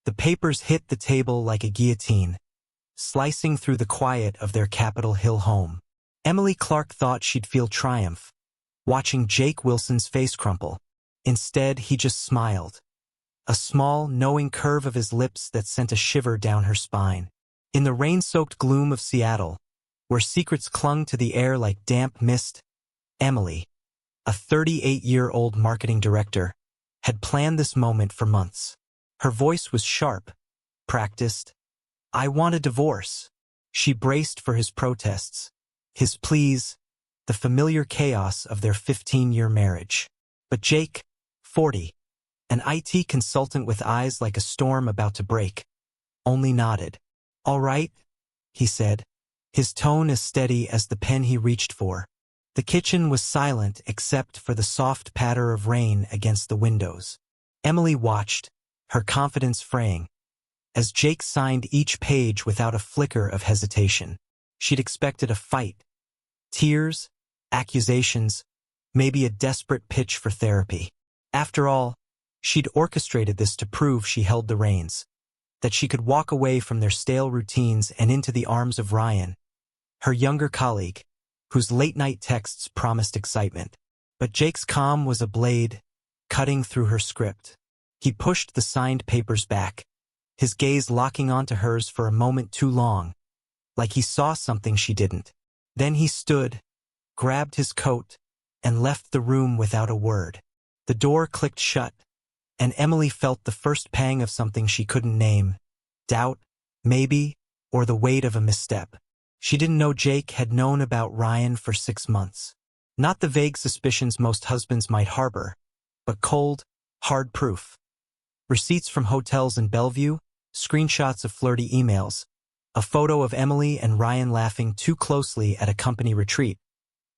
The papers hit the table like a guillotine, slicing through the quiet of their Capitol Hill home. Emily Clark thought she'd feel triumph, watching Jake Wilson's face crumple. Instead, he just smiled. A small, knowing curve of his lips that sent a shiver down her spine. In the rain-soaked gloom of Seattle, where secrets clung to the air like damp mist, Emily, a 38-year-old marketing director, had planned this moment for months. Her voice was sharp, practiced. "I want a divorce." She braced for his protests, his pleas, the familiar chaos of their 15-year marriage. But Jake, 40, an IT consultant with eyes like a storm about to break, only nodded. "All right," he said, his tone as steady as the pen he reached for. The kitchen was silent except for the soft patter of rain against the windows. Emily watched, her confidence fraying, as Jake signed each page without a flicker of hesitation. She'd expected a fight. Tears, accusations, maybe a desperate pitch for therapy. After all, she'd orchestrated this to prove she held the reins, that she could walk away from their stale routines and into the arms of Ryan, her younger colleague, whose late-night texts promised excitement. But Jake's calm was a blade, cutting through her script. He pushed the signed papers back, his gaze locking onto hers for a moment too long, like he saw something she didn't. Then he stood, grabbed his coat, and left the room without a word. The door clicked shut, and Emily felt the first pang of something she couldn't name. Doubt, maybe, or the weight of a misstep. She didn't know Jake had known about Ryan for 6 months. Not the vague suspicions most husbands might harbor, but cold, hard proof. Receipts from hotels in Bellevue, screenshots of flirty emails, a photo of Emily and Ryan laughing too closely at a company retreat,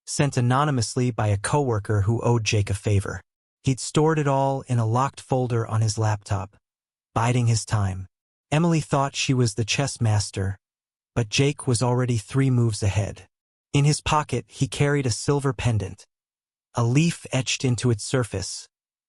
sent anonymously by a coworker who owed Jake a favor. He'd stored it all in a locked folder on his laptop, biding his time. Emily thought she was the chess master, but Jake was already 3 moves ahead. In his pocket, he carried a silver pendant, a leaf etched into its surface,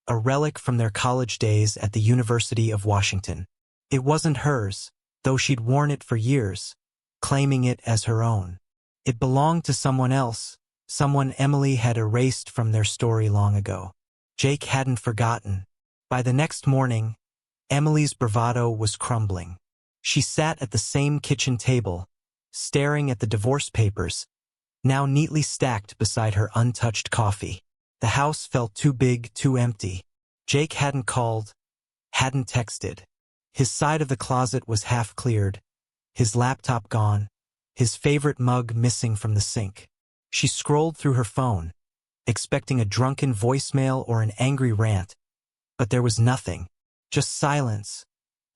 a relic from their college days at the University of Washington. It wasn't hers, though she'd worn it for years, claiming it as her own. It belonged to someone else, someone Emily had erased from their story long ago. Jake hadn't forgotten. By the next morning, Emily's bravado was crumbling. She sat at the same kitchen table, staring at the divorce papers, now neatly stacked beside her untouched coffee. The house felt too big, too empty. Jake hadn't called, hadn't texted. His side of the closet was half cleared, his laptop gone, his favorite mug missing from the sink. She scrolled through her phone, expecting a drunken voicemail or an angry rant, but there was nothing, just silence,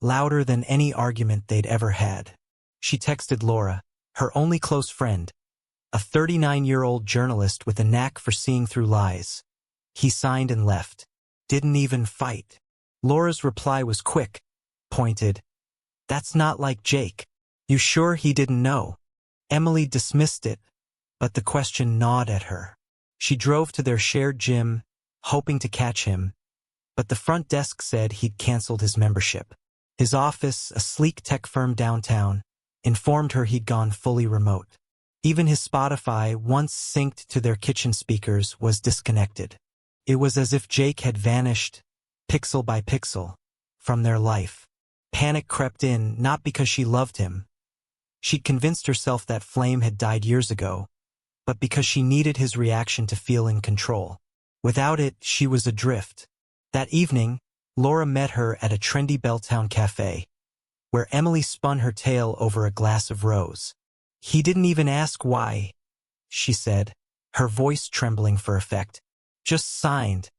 louder than any argument they'd ever had. She texted Laura, her only close friend, a 39-year-old journalist with a knack for seeing through lies. He signed and left. Didn't even fight. Laura's reply was quick, pointed. "That's not like Jake. You sure he didn't know?" Emily dismissed it, but the question gnawed at her. She drove to their shared gym, hoping to catch him, but the front desk said he'd canceled his membership. His office, a sleek tech firm downtown, informed her he'd gone fully remote. Even his Spotify, once synced to their kitchen speakers, was disconnected. It was as if Jake had vanished, pixel by pixel, from their life. Panic crept in, not because she loved him. She'd convinced herself that flame had died years ago, but because she needed his reaction to feel in control. Without it, she was adrift. That evening, Laura met her at a trendy Belltown cafe, where Emily spun her tale over a glass of rose. "He didn't even ask why," she said, her voice trembling for effect. "Just signed,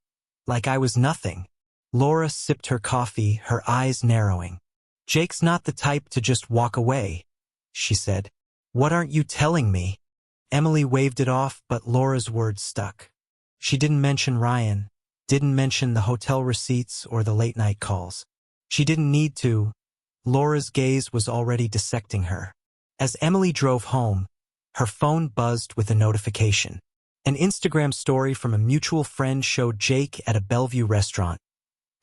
like I was nothing." Laura sipped her coffee, her eyes narrowing. "Jake's not the type to just walk away," she said. "What aren't you telling me?" Emily waved it off, but Laura's words stuck. She didn't mention Ryan, didn't mention the hotel receipts or the late-night calls. She didn't need to. Laura's gaze was already dissecting her. As Emily drove home, her phone buzzed with a notification. An Instagram story from a mutual friend showed Jake at a Bellevue restaurant,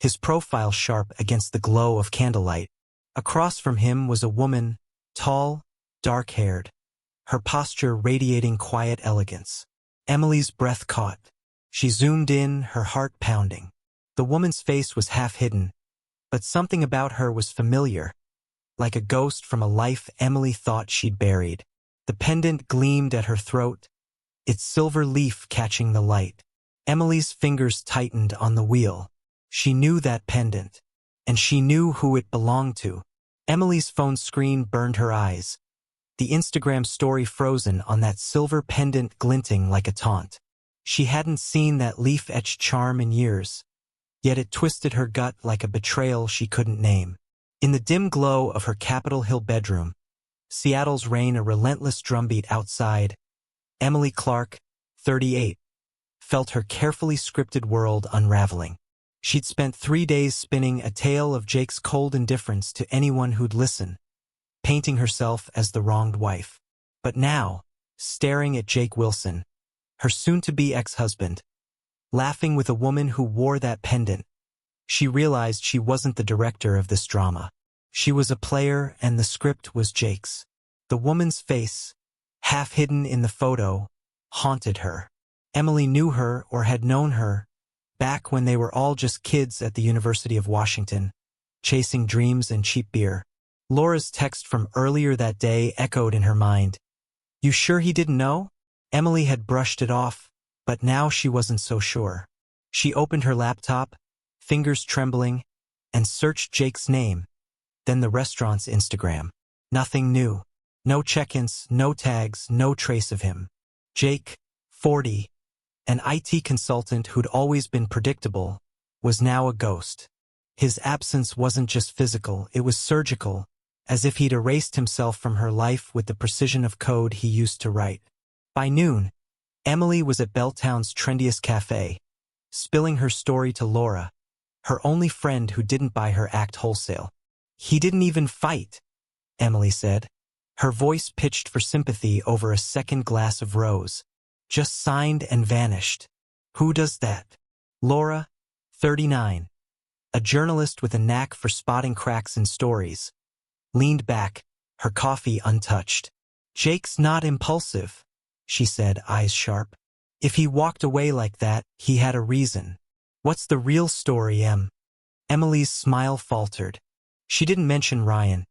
his profile sharp against the glow of candlelight. Across from him was a woman, tall, dark-haired, her posture radiating quiet elegance. Emily's breath caught. She zoomed in, her heart pounding. The woman's face was half hidden, but something about her was familiar, like a ghost from a life Emily thought she'd buried. The pendant gleamed at her throat, its silver leaf catching the light. Emily's fingers tightened on the wheel. She knew that pendant, and she knew who it belonged to. Emily's phone screen burned her eyes, the Instagram story frozen on that silver pendant glinting like a taunt. She hadn't seen that leaf-etched charm in years, yet it twisted her gut like a betrayal she couldn't name. In the dim glow of her Capitol Hill bedroom, Seattle's rain a relentless drumbeat outside, Emily Clark, 38, felt her carefully scripted world unraveling. She'd spent 3 days spinning a tale of Jake's cold indifference to anyone who'd listen, painting herself as the wronged wife. But now, staring at Jake Wilson, her soon-to-be ex-husband, laughing with a woman who wore that pendant, she realized she wasn't the director of this drama. She was a player, and the script was Jake's. The woman's face, half hidden in the photo, haunted her. Emily knew her or had known her back when they were all just kids at the University of Washington, chasing dreams and cheap beer. Laura's text from earlier that day echoed in her mind. "You sure he didn't know?" Emily had brushed it off, but now she wasn't so sure. She opened her laptop, fingers trembling, and searched Jake's name, then the restaurant's Instagram. Nothing new. No check-ins, no tags, no trace of him. Jake, 40, an IT consultant who'd always been predictable, was now a ghost. His absence wasn't just physical, it was surgical, as if he'd erased himself from her life with the precision of code he used to write. By noon, Emily was at Belltown's trendiest cafe, spilling her story to Laura, her only friend who didn't buy her act wholesale. "He didn't even fight," Emily said, her voice pitched for sympathy over a second glass of rose. "Just signed and vanished." "Who does that?" Laura, 39, a journalist with a knack for spotting cracks in stories, leaned back, her coffee untouched. "Jake's not impulsive," she said, eyes sharp. "If he walked away like that, he had a reason." "What's the real story, Em?" Emily's smile faltered. She didn't mention Ryan,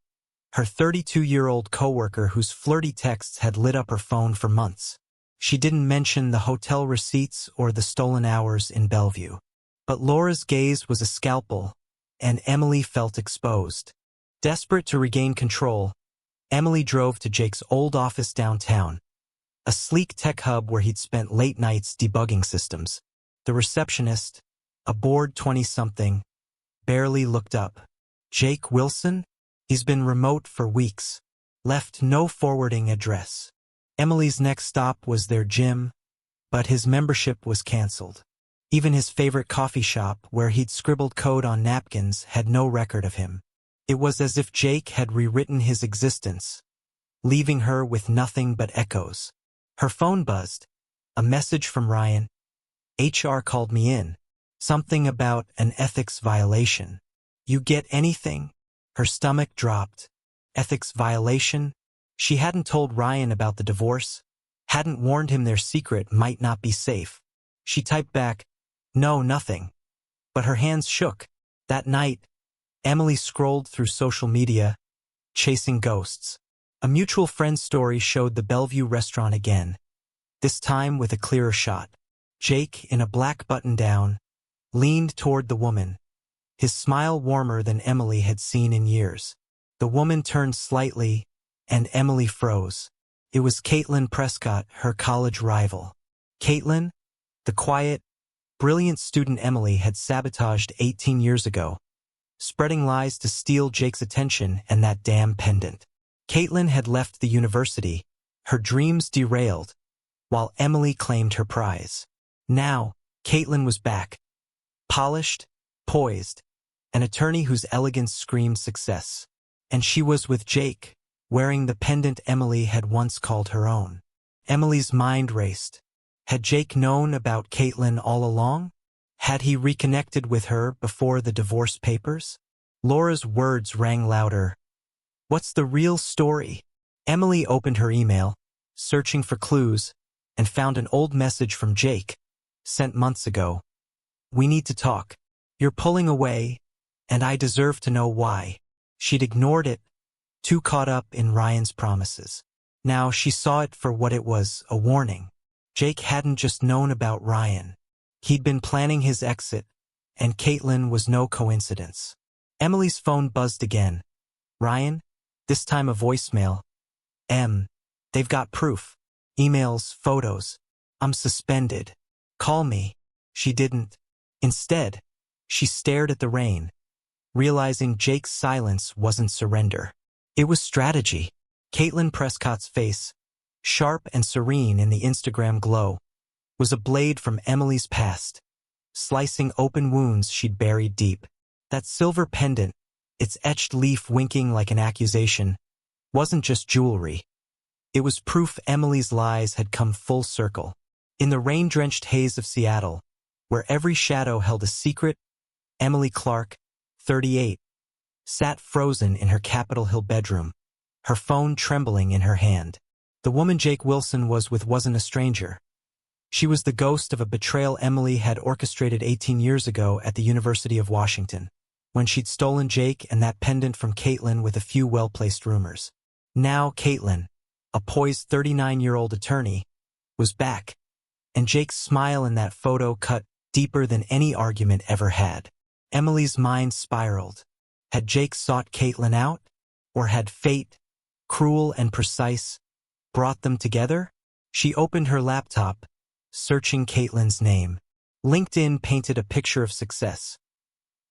her 32-year-old coworker whose flirty texts had lit up her phone for months. She didn't mention the hotel receipts or the stolen hours in Bellevue. But Laura's gaze was a scalpel, and Emily felt exposed. Desperate to regain control, Emily drove to Jake's old office downtown, a sleek tech hub where he'd spent late nights debugging systems. The receptionist, a bored 20-something, barely looked up. "Jake Wilson? He's been remote for weeks. Left no forwarding address." Emily's next stop was their gym, but his membership was canceled. Even his favorite coffee shop, where he'd scribbled code on napkins, had no record of him. It was as if Jake had rewritten his existence, leaving her with nothing but echoes. Her phone buzzed. A message from Ryan. "HR called me in. Something about an ethics violation." "You get anything?" Her stomach dropped. Ethics violation? She hadn't told Ryan about the divorce, hadn't warned him their secret might not be safe. She typed back, "No, nothing." But her hands shook. That night, Emily scrolled through social media, chasing ghosts. A mutual friend's story showed the Bellevue restaurant again, this time with a clearer shot. Jake, in a black button-down, leaned toward the woman, his smile warmer than Emily had seen in years. The woman turned slightly, and Emily froze. It was Caitlin Prescott, her college rival. Caitlin, the quiet, brilliant student Emily had sabotaged 18 years ago, spreading lies to steal Jake's attention and that damn pendant. Caitlin had left the university, her dreams derailed, while Emily claimed her prize. Now, Caitlin was back, polished, poised, an attorney whose elegance screamed success. And she was with Jake, wearing the pendant Emily had once called her own. Emily's mind raced. Had Jake known about Caitlin all along? Had he reconnected with her before the divorce papers? Laura's words rang louder. What's the real story? Emily opened her email, searching for clues, and found an old message from Jake, sent months ago. We need to talk. You're pulling away, and I deserve to know why. She'd ignored it, too caught up in Ryan's promises. Now she saw it for what it was, a warning. Jake hadn't just known about Ryan. He'd been planning his exit, and Caitlin was no coincidence. Emily's phone buzzed again. Ryan? This time a voicemail. They've got proof. Emails, photos. I'm suspended. Call me. She didn't. Instead, she stared at the rain, realizing Jake's silence wasn't surrender. It was strategy. Caitlin Prescott's face, sharp and serene in the Instagram glow, was a blade from Emily's past, slicing open wounds she'd buried deep. That silver pendant, its etched leaf winking like an accusation, wasn't just jewelry. It was proof Emily's lies had come full circle. In the rain-drenched haze of Seattle, where every shadow held a secret, Emily Clark, 38, sat frozen in her Capitol Hill bedroom, her phone trembling in her hand. The woman Jake Wilson was with wasn't a stranger. She was the ghost of a betrayal Emily had orchestrated 18 years ago at the University of Washington, when she'd stolen Jake and that pendant from Caitlin with a few well-placed rumors. Now Caitlin, a poised 39-year-old attorney, was back, and Jake's smile in that photo cut deeper than any argument ever had. Emily's mind spiraled. Had Jake sought Caitlin out? Or had fate, cruel and precise, brought them together? She opened her laptop, searching Caitlin's name. LinkedIn painted a picture of success.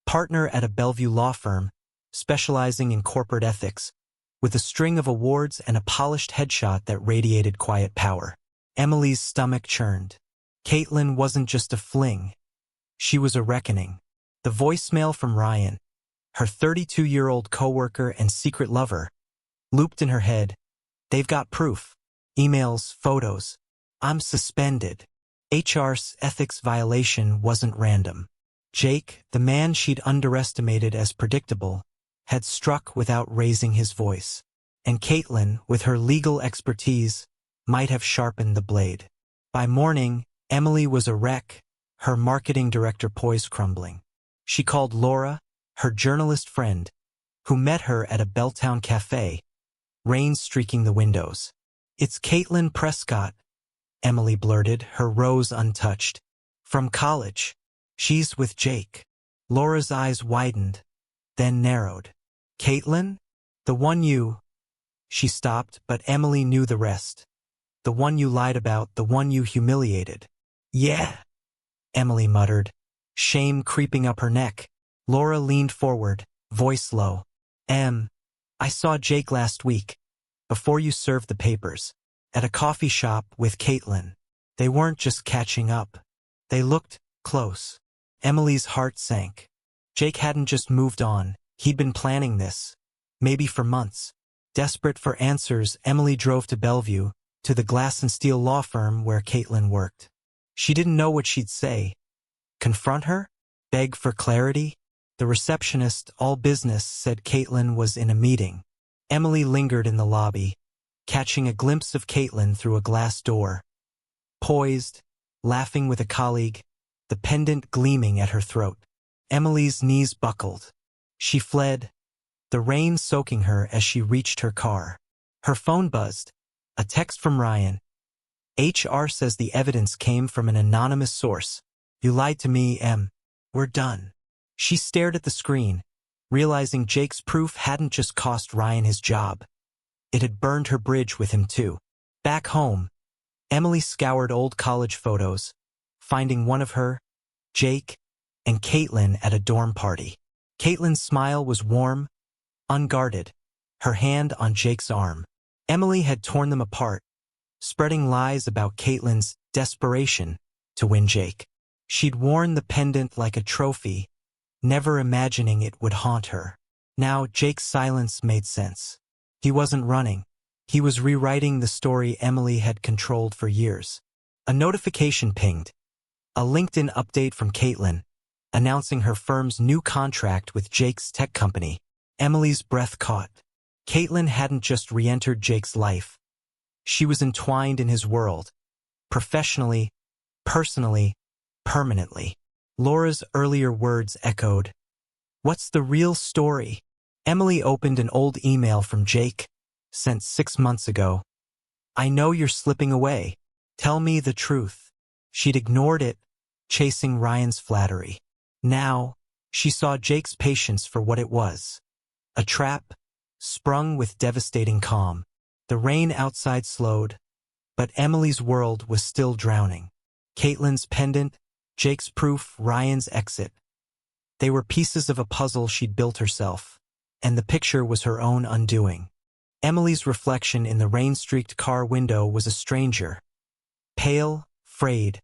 Partner at a Bellevue law firm, specializing in corporate ethics, with a string of awards and a polished headshot that radiated quiet power. Emily's stomach churned. Caitlin wasn't just a fling. She was a reckoning. The voicemail from Ryan, her 32-year-old coworker and secret lover, looped in her head. They've got proof. Emails, photos. I'm suspended. HR's ethics violation wasn't random. Jake, the man she'd underestimated as predictable, had struck without raising his voice. And Caitlin, with her legal expertise, might have sharpened the blade. By morning, Emily was a wreck, her marketing director poise crumbling. She called Laura, her journalist friend, who met her at a Belltown cafe, rain streaking the windows. It's Caitlin Prescott, Emily blurted, her rose untouched. From college. She's with Jake. Laura's eyes widened, then narrowed. Caitlin? The one you... She stopped, but Emily knew the rest. The one you lied about, the one you humiliated. Yeah, Emily muttered, shame creeping up her neck. Laura leaned forward, voice low. I saw Jake last week, before you served the papers, at a coffee shop with Caitlin. They weren't just catching up. They looked close. Emily's heart sank. Jake hadn't just moved on. He'd been planning this, maybe for months. Desperate for answers, Emily drove to Bellevue, to the glass and steel law firm where Caitlin worked. She didn't know what she'd say. Confront her? Beg for clarity? The receptionist, all business, said Caitlin was in a meeting. Emily lingered in the lobby, catching a glimpse of Caitlin through a glass door. Poised, laughing with a colleague, the pendant gleaming at her throat. Emily's knees buckled. She fled, the rain soaking her as she reached her car. Her phone buzzed. A text from Ryan. HR says the evidence came from an anonymous source. You lied to me, Em. We're done. She stared at the screen, realizing Jake's proof hadn't just cost Ryan his job. It had burned her bridge with him too. Back home, Emily scoured old college photos, finding one of her, Jake, and Caitlin at a dorm party. Caitlin's smile was warm, unguarded, her hand on Jake's arm. Emily had torn them apart, spreading lies about Caitlin's desperation to win Jake. She'd worn the pendant like a trophy, never imagining it would haunt her. Now Jake's silence made sense. He wasn't running. He was rewriting the story Emily had controlled for years. A notification pinged. A LinkedIn update from Caitlin, announcing her firm's new contract with Jake's tech company. Emily's breath caught. Caitlin hadn't just re-entered Jake's life. She was entwined in his world, professionally, personally, permanently. Laura's earlier words echoed. What's the real story? Emily opened an old email from Jake, sent 6 months ago. I know you're slipping away. Tell me the truth. She'd ignored it, chasing Ryan's flattery. Now, she saw Jake's patience for what it was. A trap, sprung with devastating calm. The rain outside slowed, but Emily's world was still drowning. Caitlin's pendant, Jake's proof, Ryan's exit. They were pieces of a puzzle she'd built herself, and the picture was her own undoing. Emily's reflection in the rain-streaked car window was a stranger. Pale, frayed,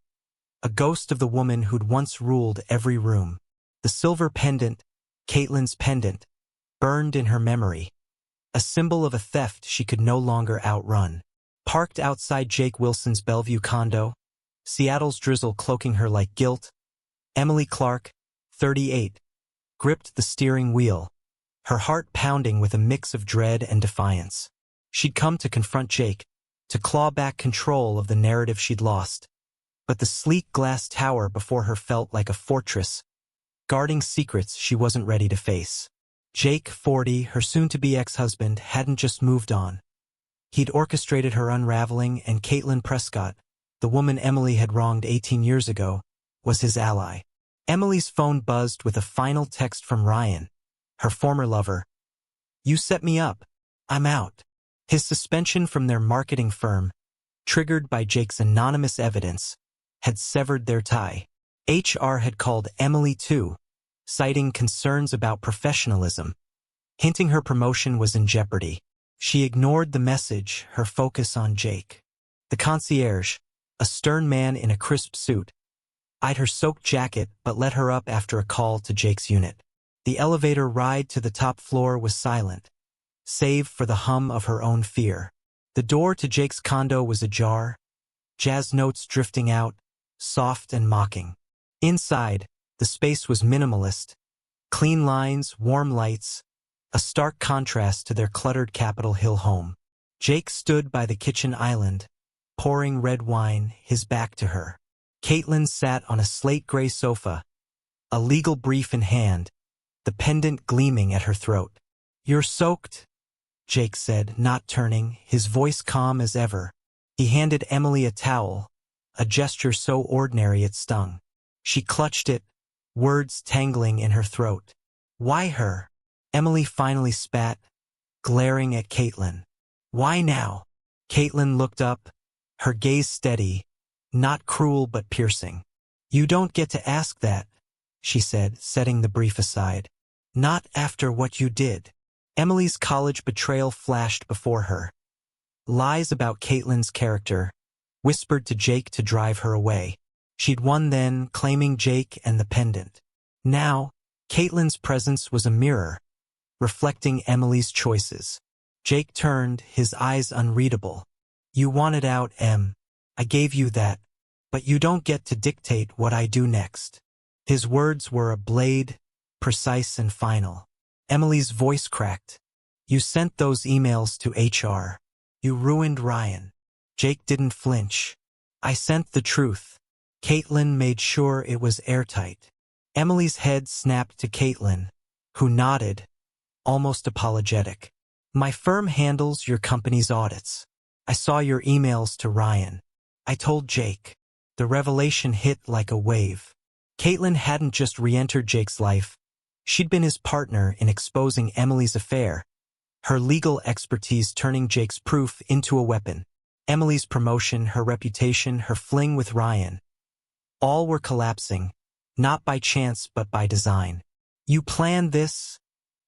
a ghost of the woman who'd once ruled every room. The silver pendant, Caitlin's pendant, burned in her memory, a symbol of a theft she could no longer outrun. Parked outside Jake Wilson's Bellevue condo, Seattle's drizzle cloaking her like guilt, Emily Clark, 38, gripped the steering wheel, her heart pounding with a mix of dread and defiance. She'd come to confront Jake, to claw back control of the narrative she'd lost. But the sleek glass tower before her felt like a fortress, guarding secrets she wasn't ready to face. Jake, 40, her soon-to-be ex-husband, hadn't just moved on. He'd orchestrated her unraveling, and Caitlin Prescott, the woman Emily had wronged 18 years ago, was his ally. Emily's phone buzzed with a final text from Ryan, her former lover. You set me up. I'm out. His suspension from their marketing firm, triggered by Jake's anonymous evidence, had severed their tie. HR had called Emily too, citing concerns about professionalism, hinting her promotion was in jeopardy. She ignored the message, her focus on Jake. The concierge, a stern man in a crisp suit, eyed her soaked jacket but let her up after a call to Jake's unit. The elevator ride to the top floor was silent, save for the hum of her own fear. The door to Jake's condo was ajar, jazz notes drifting out, soft and mocking. Inside, the space was minimalist, clean lines, warm lights, a stark contrast to their cluttered Capitol Hill home. Jake stood by the kitchen island, pouring red wine, his back to her. Caitlin sat on a slate-gray sofa, a legal brief in hand, the pendant gleaming at her throat. You're soaked, Jake said, not turning, his voice calm as ever. He handed Emily a towel, a gesture so ordinary it stung. She clutched it, words tangling in her throat. Why her? Emily finally spat, glaring at Caitlin. Why now? Caitlin looked up, her gaze steady, not cruel but piercing. You don't get to ask that, she said, setting the brief aside. Not after what you did. Emily's college betrayal flashed before her. Lies about Caitlin's character, whispered to Jake to drive her away. She'd won then, claiming Jake and the pendant. Now, Caitlin's presence was a mirror, reflecting Emily's choices. Jake turned, his eyes unreadable. You wanted out, Em. I gave you that, but you don't get to dictate what I do next. His words were a blade, precise and final. Emily's voice cracked. You sent those emails to HR. You ruined Ryan. Jake didn't flinch. I sent the truth. Caitlin made sure it was airtight. Emily's head snapped to Caitlin, who nodded, almost apologetic. My firm handles your company's audits. I saw your emails to Ryan. I told Jake. The revelation hit like a wave. Caitlin hadn't just re-entered Jake's life. She'd been his partner in exposing Emily's affair, her legal expertise turning Jake's proof into a weapon. Emily's promotion, her reputation, her fling with Ryan. All were collapsing, not by chance but by design. You planned this?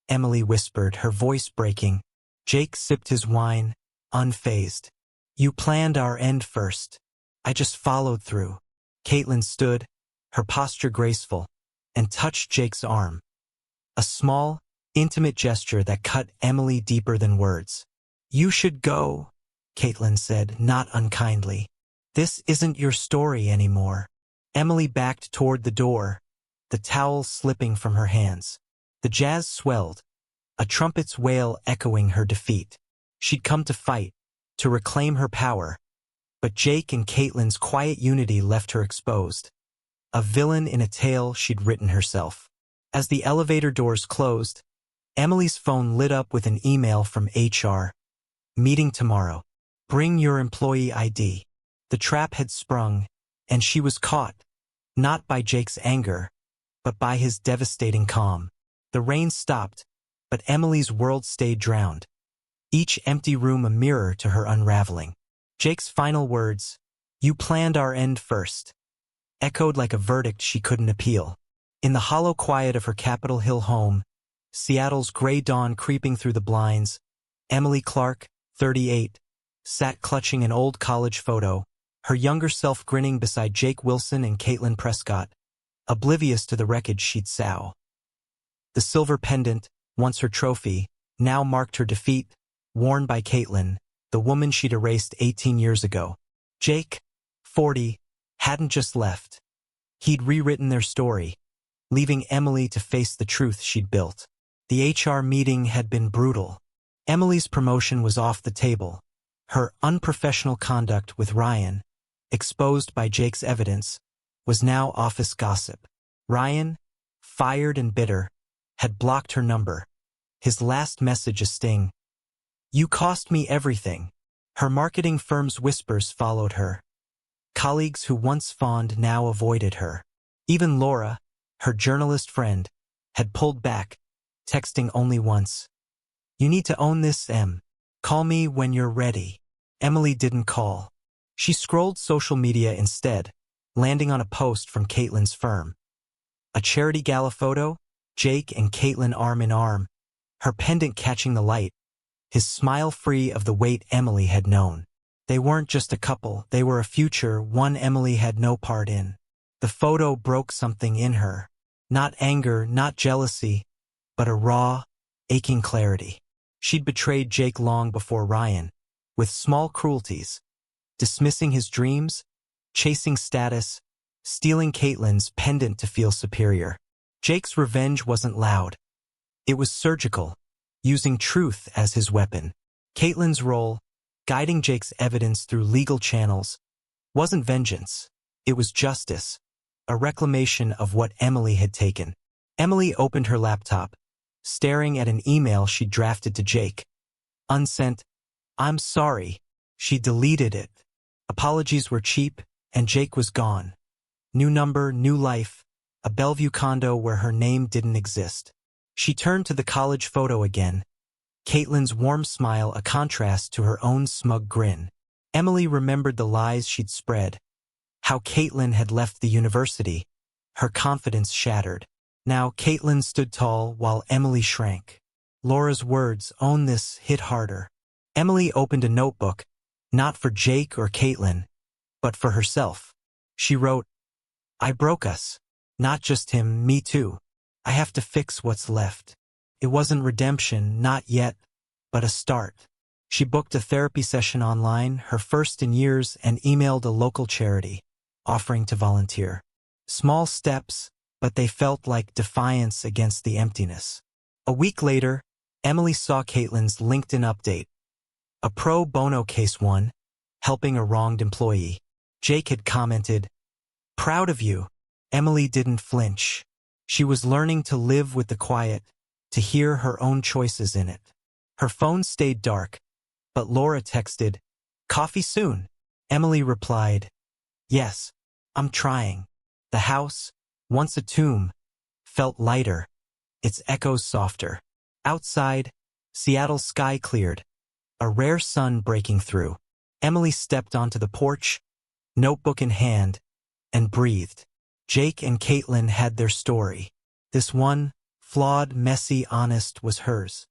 Emily whispered, her voice breaking. Jake sipped his wine, unfazed. You planned our end first. I just followed through. Caitlin stood, her posture graceful, and touched Jake's arm. A small, intimate gesture that cut Emily deeper than words. You should go, Caitlin said, not unkindly. This isn't your story anymore. Emily backed toward the door, the towel slipping from her hands. The jazz swelled, a trumpet's wail echoing her defeat. She'd come to fight, to reclaim her power, but Jake and Caitlin's quiet unity left her exposed. A villain in a tale she'd written herself. As the elevator doors closed, Emily's phone lit up with an email from HR. Meeting tomorrow. Bring your employee ID. The trap had sprung, and she was caught, not by Jake's anger, but by his devastating calm. The rain stopped, but Emily's world stayed drowned, each empty room a mirror to her unraveling. Jake's final words, "You planned our end first," echoed like a verdict she couldn't appeal. In the hollow quiet of her Capitol Hill home, Seattle's gray dawn creeping through the blinds, Emily Clark, 38, sat clutching an old college photo, her younger self grinning beside Jake Wilson and Caitlin Prescott, oblivious to the wreckage she'd sow. The silver pendant, once her trophy, now marked her defeat, worn by Caitlin, the woman she'd erased 18 years ago. Jake, 40, hadn't just left. He'd rewritten their story, leaving Emily to face the truth she'd built. The HR meeting had been brutal. Emily's promotion was off the table. Her unprofessional conduct with Ryan, exposed by Jake's evidence, was now office gossip. Ryan, fired and bitter, had blocked her number. His last message a sting. "You cost me everything." Her marketing firm's whispers followed her. Colleagues who once fawned now avoided her. Even Laura, her journalist friend, had pulled back, texting only once. "You need to own this, Em. Call me when you're ready." Emily didn't call. She scrolled social media instead, landing on a post from Caitlin's firm. A charity gala photo, Jake and Caitlin arm in arm, her pendant catching the light, his smile free of the weight Emily had known. They weren't just a couple, they were a future, one Emily had no part in. The photo broke something in her. Not anger, not jealousy, but a raw, aching clarity. She'd betrayed Jake long before Ryan, with small cruelties, dismissing his dreams, chasing status, stealing Caitlin's pendant to feel superior. Jake's revenge wasn't loud. It was surgical, using truth as his weapon. Caitlin's role, guiding Jake's evidence through legal channels, wasn't vengeance. It was justice, a reclamation of what Emily had taken. Emily opened her laptop, staring at an email she'd drafted to Jake. Unsent, "I'm sorry." She deleted it. Apologies were cheap, and Jake was gone. New number, new life, a Bellevue condo where her name didn't exist. She turned to the college photo again, Caitlin's warm smile a contrast to her own smug grin. Emily remembered the lies she'd spread, how Caitlin had left the university, her confidence shattered. Now Caitlin stood tall while Emily shrank. Laura's words, "Own this," hit harder. Emily opened a notebook, not for Jake or Caitlin, but for herself. She wrote, "I broke us. Not just him, me too. I have to fix what's left." It wasn't redemption, not yet, but a start. She booked a therapy session online, her first in years, and emailed a local charity, offering to volunteer. Small steps, but they felt like defiance against the emptiness. A week later, Emily saw Caitlin's LinkedIn update. A pro bono case won, helping a wronged employee. Jake had commented, "Proud of you." Emily didn't flinch. She was learning to live with the quiet, to hear her own choices in it. Her phone stayed dark, but Laura texted, "Coffee soon." Emily replied, "Yes, I'm trying." The house, once a tomb, felt lighter, its echoes softer. Outside, Seattle's sky cleared, a rare sun breaking through. Emily stepped onto the porch, notebook in hand, and breathed. Jake and Caitlin had their story. This one, flawed, messy, honest, was hers.